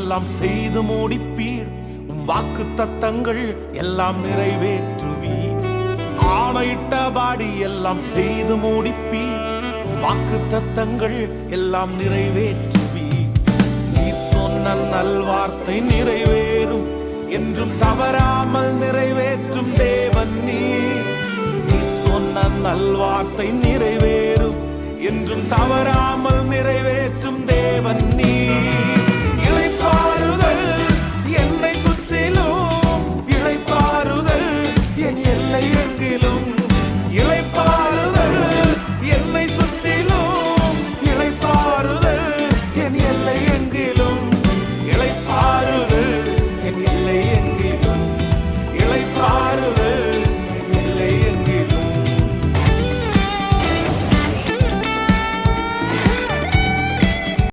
எல்லாம் செய்து முடிப்பீர். வாக்கு தத்தங்கள் எல்லாம் நிறைவேற்றுவீர். ஆணையிட்டபடி எல்லாம் செய்து முடிப்பீர். வாக்கு தத்தங்கள் எல்லாம் நிறைவேற்றுவீர். நீ சொன்ன நல்வார்த்தை நிறைவேறும், என்றும் தவறாமல் நிறைவேற்றும் தேவன் நீர். நீ சொன்ன நல்வார்த்தை நிறைவேறும், என்றும் தவறாமல் நிறைவேற்றும் தேவன்.